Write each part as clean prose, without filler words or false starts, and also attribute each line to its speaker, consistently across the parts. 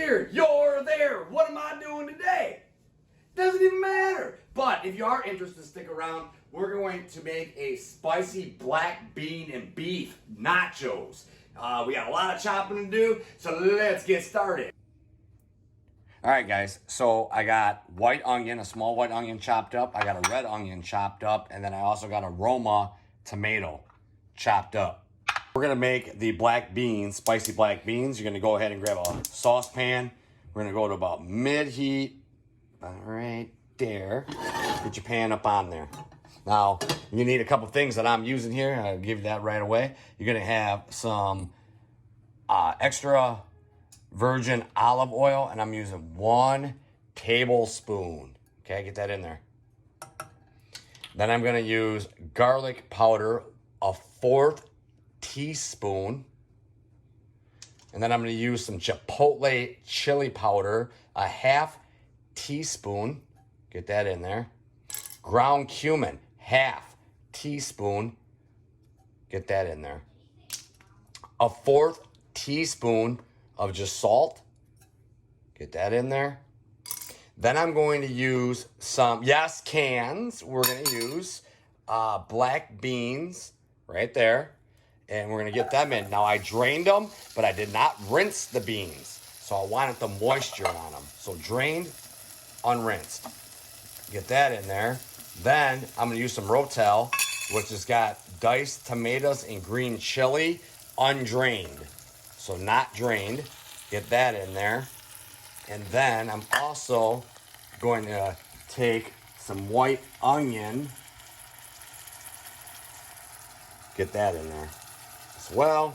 Speaker 1: here, you're there. What am I doing today? Doesn't even matter. But if you are interested, stick around. We're going to make a spicy black bean and beef nachos. We got a lot of chopping to do, so let's get started. All right, guys, so I got white onion, a small white onion chopped up. I got a red onion chopped up, and then I also got a Roma tomato chopped up. We're gonna make the black beans, spicy black beans. You're gonna go ahead and grab a saucepan. We're gonna go to about mid-heat, right there. Get your pan up on there. Now, you need a couple things that I'm using here. I'll give you that right away. You're gonna have some extra virgin olive oil, and I'm using 1 tablespoon. Okay, get that in there. Then I'm gonna use garlic powder, a 1/4 teaspoon. And then I'm gonna use some chipotle chili powder, a 1/2 teaspoon. Get that in there. Ground cumin, 1/2 teaspoon. Get that in there. A 1/4 teaspoon of just salt. Get that in there. Then I'm going to use some, yes, cans. We're going to use black beans right there. And we're going to get them in. Now, I drained them, but I did not rinse the beans. So I wanted the moisture on them. So drained, unrinsed. Get that in there. Then I'm going to use some Rotel, which has got diced tomatoes and green chili, undrained. So not drained. Get that in there. And then I'm also going to take some white onion. Get that in there as well.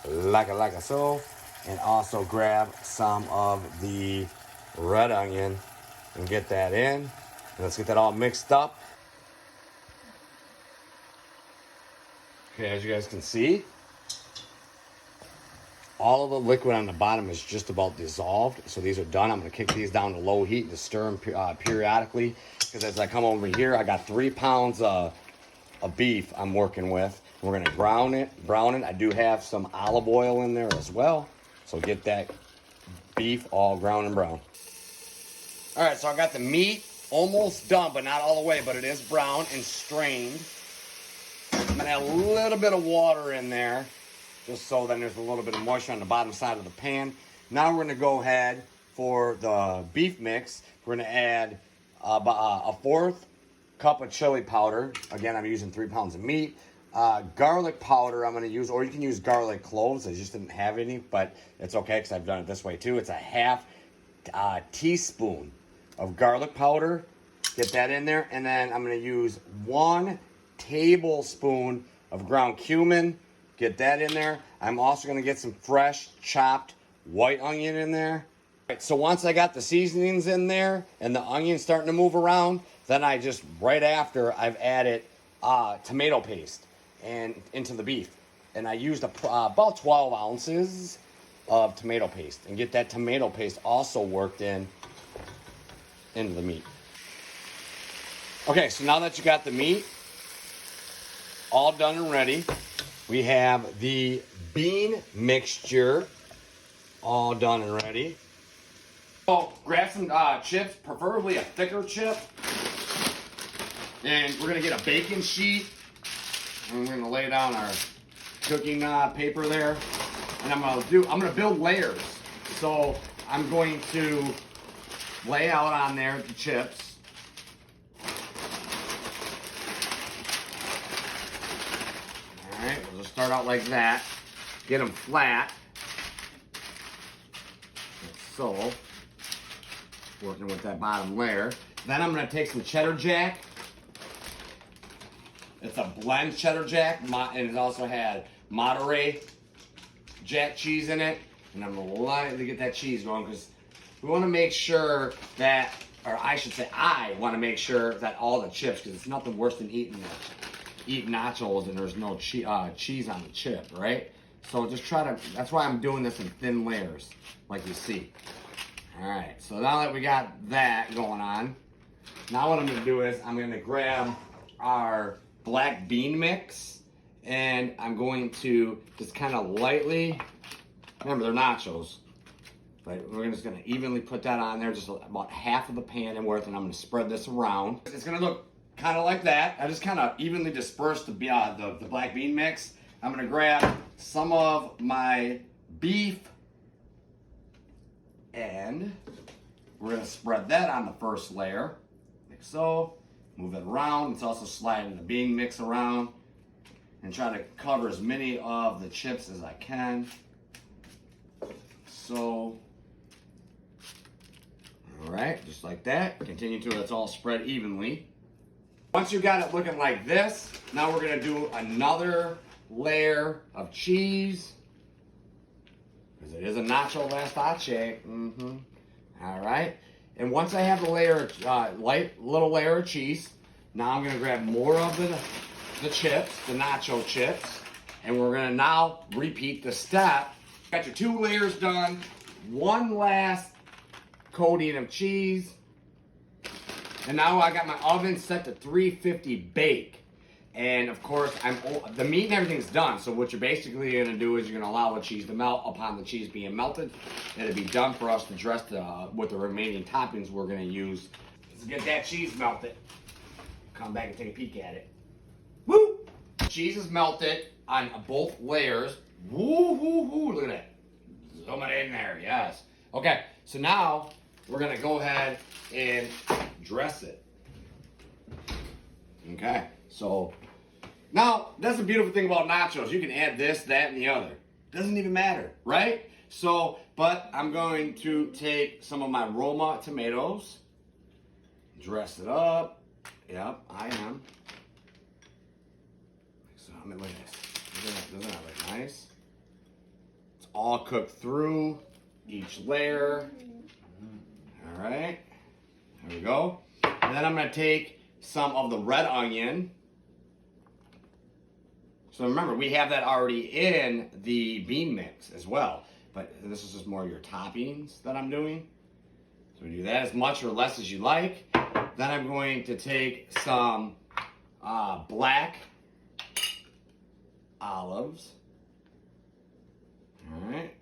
Speaker 1: Like so. And also grab some of the red onion and get that in. And let's get that all mixed up. Okay, as you guys can see, all of the liquid on the bottom is just about dissolved. So these are done. I'm going to kick these down to low heat and just stir them periodically. Because as I come over here, I got 3 pounds of beef I'm working with. We're going to brown it. I do have some olive oil in there as well. So get that beef all ground and brown. All right, so I got the meat almost done, but not all the way. But it is brown and strained. I'm going to add a little bit of water in there, just so then there's a little bit of moisture on the bottom side of the pan. Now we're going to go ahead for the beef mix. We're going to add about a 1/4 cup of chili powder. Again, I'm using 3 pounds of meat. Garlic powder I'm going to use, or you can use garlic cloves. I just didn't have any, but it's okay because I've done it this way too. It's a 1/2 teaspoon of garlic powder. Get that in there. And then I'm going to use 1 tablespoon of ground cumin. Get that in there. I'm also going to get some fresh chopped white onion in there. All right, so once I got the seasonings in there and the onion starting to move around, then I just, right after, I've added tomato paste and into the beef. And I used about 12 ounces of tomato paste. And get that tomato paste also worked into the meat. Okay, so now that you got the meat all done and ready, we have the bean mixture all done and ready. So grab some chips, preferably a thicker chip. And we're gonna get a baking sheet. And we're gonna lay down our cooking paper there. And I'm gonna build layers. So I'm going to lay out on there the chips. Alright, we'll just start out like that. Get them flat. Like so. Working with that bottom layer. Then I'm going to take some cheddar jack. It's a blend cheddar jack. And it also had Monterey Jack cheese in it. And I'm going to lightly get that cheese going because we want to make sure that, or I should say I want to make sure that all the chips, because it's nothing worse than eating nachos and there's no cheese on the chip, right? So just try to, that's why I'm doing this in thin layers, like you see. All right, so now that we got that going on, now what I'm gonna do is I'm gonna grab our black bean mix and I'm going to just kind of lightly, remember they're nachos, But we're just gonna evenly put that on there, just about half of the pan and worth, and I'm gonna spread this around. It's gonna look kind of like that. I just kind of evenly disperse the black bean mix. I'm gonna grab some of my beef and we're gonna spread that on the first layer, like so. Move it around. It's also sliding the bean mix around and try to cover as many of the chips as I can. So, all right, just like that. Continue until it's all spread evenly. Once you got it looking like this, now we're gonna do another layer of cheese, because it is a nacho last I checked. All right, and once I have the layer, little layer of cheese, now I'm gonna grab more of the chips, the nacho chips, and we're gonna now repeat the step. Got your 2 layers done, one last coating of cheese, and now I got my oven set to 350 bake. And of course, the meat and everything's done. So what you're basically gonna do is you're gonna allow the cheese to melt. Upon the cheese being melted, it'll be done for us to dress with the remaining toppings we're gonna use. Let's get that cheese melted. Come back and take a peek at it. Woo! Cheese is melted on both layers. Woo, woo, woo, look at that. Zoom it in there, yes. Okay, so now we're gonna go ahead and dress it. Okay, so now that's the beautiful thing about nachos. You can add this, that, and the other. Doesn't even matter, right? So, but I'm going to take some of my Roma tomatoes, dress it up. Yep, I am. So, I mean, look at this. Doesn't that look nice? It's all cooked through each layer. All right, there we go. And then I'm gonna take some of the red onion. So remember, we have that already in the bean mix as well. But this is just more of your toppings that I'm doing. So we do that as much or less as you like. Then I'm going to take some black olives. All right,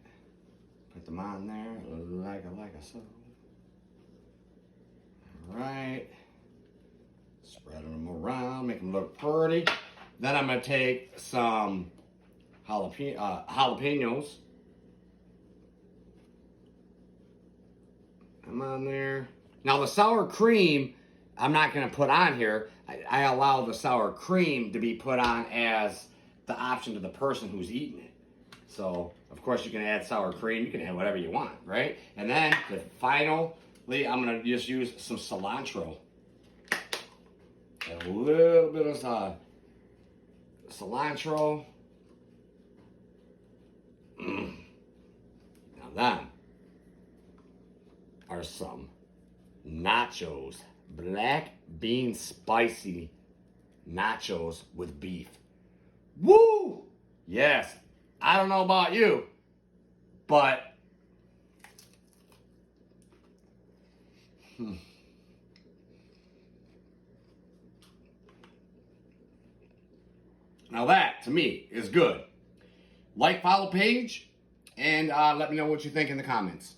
Speaker 1: put them on there like so. All right, spreading them around, make them look pretty. Then I'm gonna take some jalapenos. I'm on there. Now the sour cream, I'm not gonna put on here. I allow the sour cream to be put on as the option to the person who's eating it. So, of course, you can add sour cream. You can add whatever you want, right? And then, finally, I'm going to just use some cilantro. A little bit of cilantro. Now that are some nachos. Black bean spicy nachos with beef. Woo! Yes. I don't know about you, but now that, to me, is good. Like, follow page, and let me know what you think in the comments.